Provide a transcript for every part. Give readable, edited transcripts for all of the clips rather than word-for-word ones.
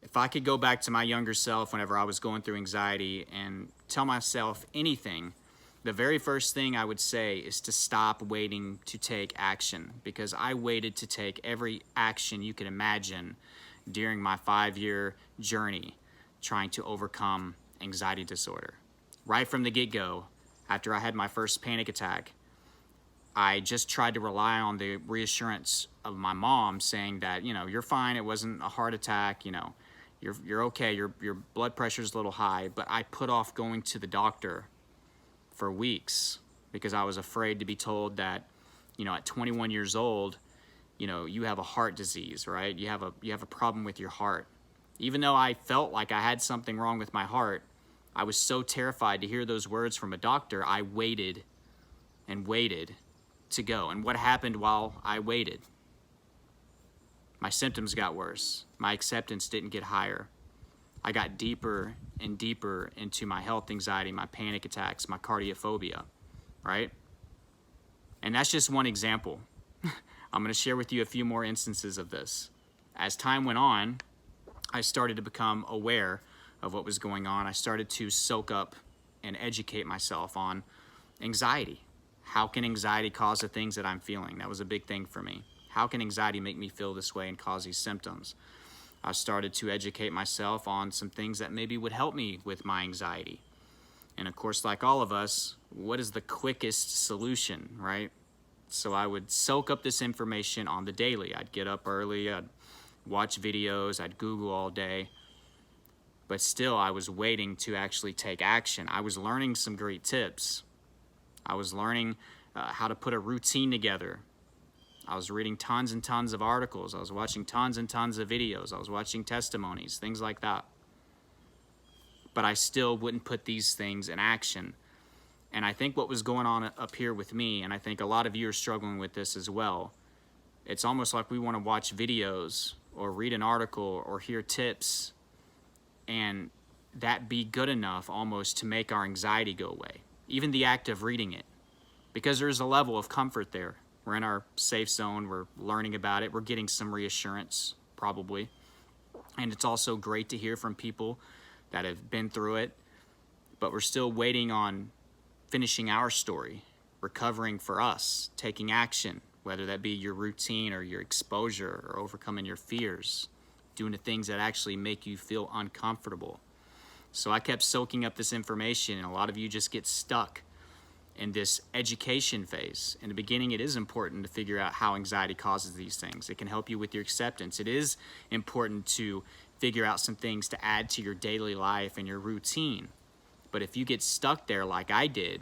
If I could go back to my younger self whenever I was going through anxiety and tell myself anything, the very first thing I would say is to stop waiting to take action, because I waited to take every action you could imagine during my 5-year journey trying to overcome anxiety disorder. Right from the get-go, after I had my first panic attack, I just tried to rely on the reassurance of my mom saying that, you're fine, it wasn't a heart attack, you're okay, your blood pressure's a little high. But I put off going to the doctor for weeks because I was afraid to be told that, at 21 years old, you have a heart disease, right? You have a problem with your heart. Even though I felt like I had something wrong with my heart, I was so terrified to hear those words from a doctor, I waited and waited to go. And what happened while I waited? My symptoms got worse. My acceptance didn't get higher. I got deeper and deeper into my health anxiety, my panic attacks, my cardiophobia, right? And that's just one example. I'm going to share with you a few more instances of this. As time went on, I started to become aware of what was going on. I started to soak up and educate myself on anxiety. How can anxiety cause the things that I'm feeling? That was a big thing for me. How can anxiety make me feel this way and cause these symptoms? I started to educate myself on some things that maybe would help me with my anxiety. And of course, like all of us, what is the quickest solution, right? So I would soak up this information on the daily. I'd get up early, I'd watch videos, I'd Google all day. But still, I was waiting to actually take action. I was learning some great tips. I was learning how to put a routine together. I was reading tons and tons of articles. I was watching tons and tons of videos. I was watching testimonies, things like that. But I still wouldn't put these things in action. And I think what was going on up here with me, and I think a lot of you are struggling with this as well, it's almost like we want to watch videos or read an article or hear tips, and that be good enough almost to make our anxiety go away. Even the act of reading it. Because there's a level of comfort there. We're in our safe zone, we're learning about it, we're getting some reassurance, probably. And it's also great to hear from people that have been through it, but we're still waiting on finishing our story, recovering for us, taking action, whether that be your routine or your exposure or overcoming your fears, doing the things that actually make you feel uncomfortable. So I kept soaking up this information, and a lot of you just get stuck in this education phase. In the beginning, it is important to figure out how anxiety causes these things. It can help you with your acceptance. It is important to figure out some things to add to your daily life and your routine. But if you get stuck there like I did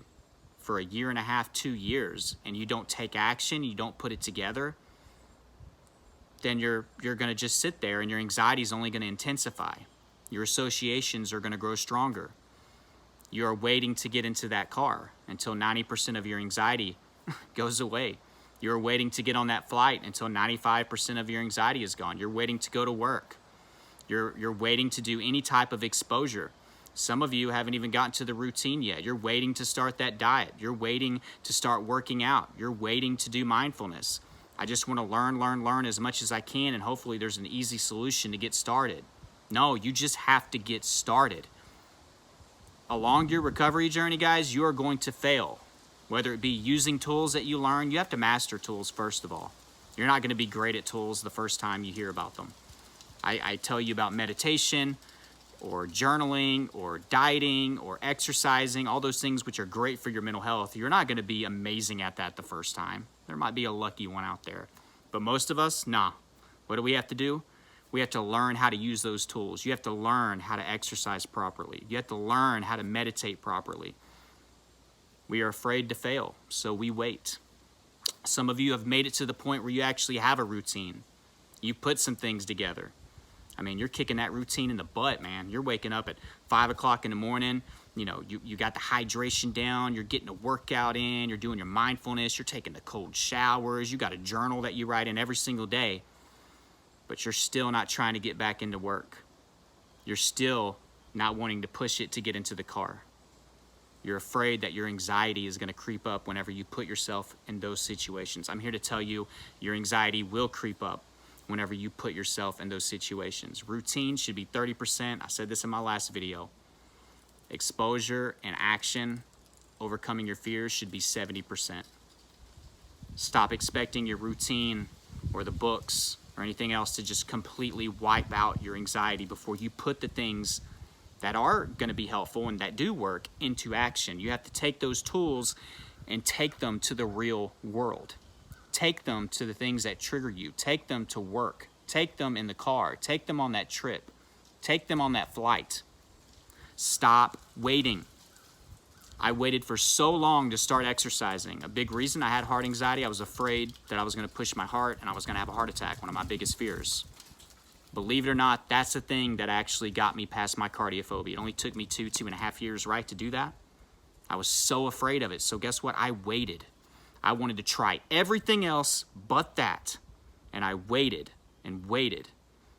for 1.5 years, 2 years, and you don't take action, you don't put it together, then you're going to just sit there and your anxiety is only going to intensify. Your associations are going to grow stronger. You're waiting to get into that car until 90% of your anxiety goes away. You're waiting to get on that flight until 95% of your anxiety is gone. You're waiting to go to work. You're waiting to do any type of exposure. Some of you haven't even gotten to the routine yet. You're waiting to start that diet. You're waiting to start working out. You're waiting to do mindfulness. I just want to learn as much as I can, and hopefully there's an easy solution to get started. No, you just have to get started. Along your recovery journey, guys, you are going to fail. Whether it be using tools that you learn, you have to master tools first of all. You're not going to be great at tools the first time you hear about them. I tell you about meditation or journaling or dieting or exercising, all those things which are great for your mental health. You're not going to be amazing at that the first time. There might be a lucky one out there. But most of us, nah. What do we have to do? We have to learn how to use those tools. You have to learn how to exercise properly. You have to learn how to meditate properly. We are afraid to fail, so we wait. Some of you have made it to the point where you actually have a routine. You put some things together. I mean, you're kicking that routine in the butt, man. You're waking up at 5 o'clock in the morning. You got the hydration down. You're getting a workout in. You're doing your mindfulness. You're taking the cold showers. You got a journal that you write in every single day. But you're still not trying to get back into work. You're still not wanting to push it to get into the car. You're afraid that your anxiety is going to creep up whenever you put yourself in those situations. I'm here to tell you your anxiety will creep up whenever you put yourself in those situations. Routine should be 30%. I said this in my last video. Exposure and action, overcoming your fears, should be 70%. Stop expecting your routine or the books or anything else to just completely wipe out your anxiety before you put the things that are going to be helpful and that do work into action. You have to take those tools and take them to the real world. Take them to the things that trigger you. Take them to work. Take them in the car. Take them on that trip. Take them on that flight. Stop waiting. I waited for so long to start exercising. A big reason I had heart anxiety, I was afraid that I was going to push my heart and I was going to have a heart attack, one of my biggest fears. Believe it or not, that's the thing that actually got me past my cardiophobia. It only took me 2.5 years, right, to do that. I was so afraid of it. So guess what? I waited. I wanted to try everything else but that. And I waited and waited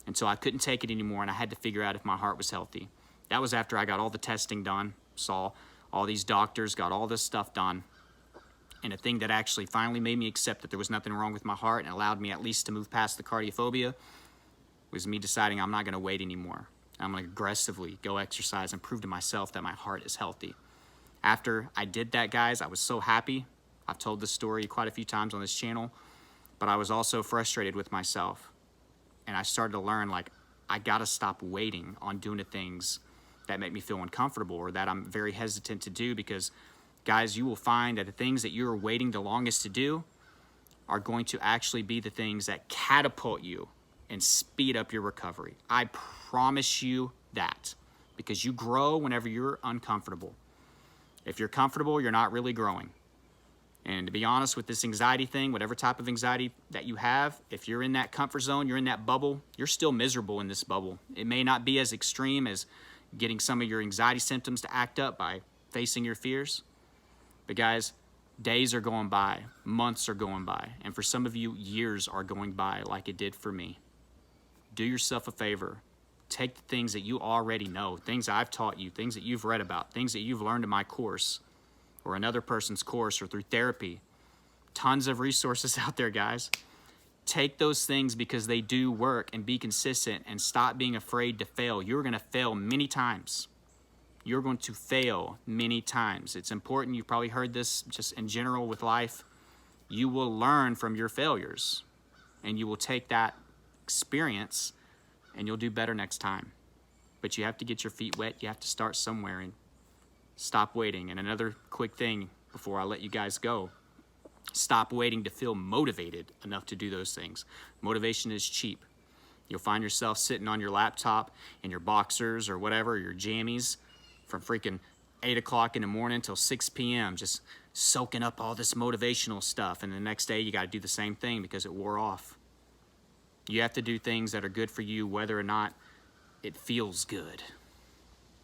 until I couldn't take it anymore and I had to figure out if my heart was healthy. That was after I got all the testing done, saw all these doctors, got all this stuff done. And a thing that actually finally made me accept that there was nothing wrong with my heart and allowed me at least to move past the cardiophobia was me deciding I'm not going to wait anymore. I'm going to aggressively go exercise and prove to myself that my heart is healthy. After I did that, guys, I was so happy. I've told this story quite a few times on this channel, but I was also frustrated with myself. And I started to learn, like, I got to stop waiting on doing the things that make me feel uncomfortable or that I'm very hesitant to do, because, guys, you will find that the things that you're waiting the longest to do are going to actually be the things that catapult you and speed up your recovery. I promise you that, because you grow whenever you're uncomfortable. If you're comfortable, you're not really growing. And to be honest with this anxiety thing, whatever type of anxiety that you have, if you're in that comfort zone, you're in that bubble, you're still miserable in this bubble. It may not be as extreme as getting some of your anxiety symptoms to act up by facing your fears. But guys, days are going by, months are going by, and for some of you, years are going by like it did for me. Do yourself a favor. Take the things that you already know, things I've taught you, things that you've read about, things that you've learned in my course or another person's course or through therapy. Tons of resources out there, guys. Take those things because they do work, and be consistent and stop being afraid to fail. You're going to fail many times. You're going to fail many times. It's important. You've probably heard this just in general with life. You will learn from your failures, and you will take that experience and you'll do better next time. But you have to get your feet wet. You have to start somewhere and stop waiting. And another quick thing before I let you guys go, stop waiting to feel motivated enough to do those things. Motivation is cheap. You'll find yourself sitting on your laptop in your boxers or whatever, your jammies, from freaking 8 o'clock in the morning till 6 p.m. just soaking up all this motivational stuff. And the next day you got to do the same thing because it wore off. You have to do things that are good for you whether or not it feels good.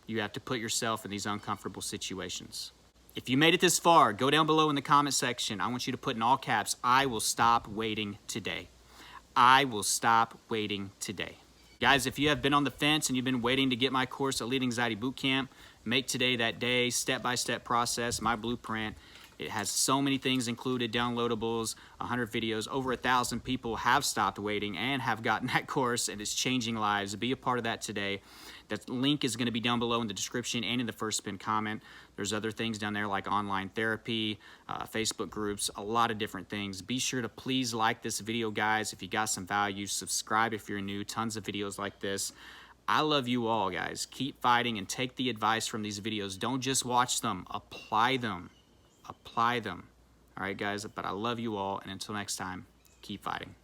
You have to put yourself in these uncomfortable situations. If you made it this far, go down below in the comment section. I want you to put in all caps, I will stop waiting today. I will stop waiting today. Guys, if you have been on the fence and you've been waiting to get my course, Elite Anxiety Bootcamp, make today that day, step-by-step process, my blueprint. It has so many things included, downloadables, 100 videos. Over 1,000 people have stopped waiting and have gotten that course, and it's changing lives. Be a part of that today. That link is going to be down below in the description and in the first pinned comment. There's other things down there like online therapy, Facebook groups, a lot of different things. Be sure to please like this video, guys. If you got some value, subscribe if you're new. Tons of videos like this. I love you all, guys. Keep fighting and take the advice from these videos. Don't just watch them. Apply them. Apply them. All right, guys, but I love you all, and until next time, keep fighting.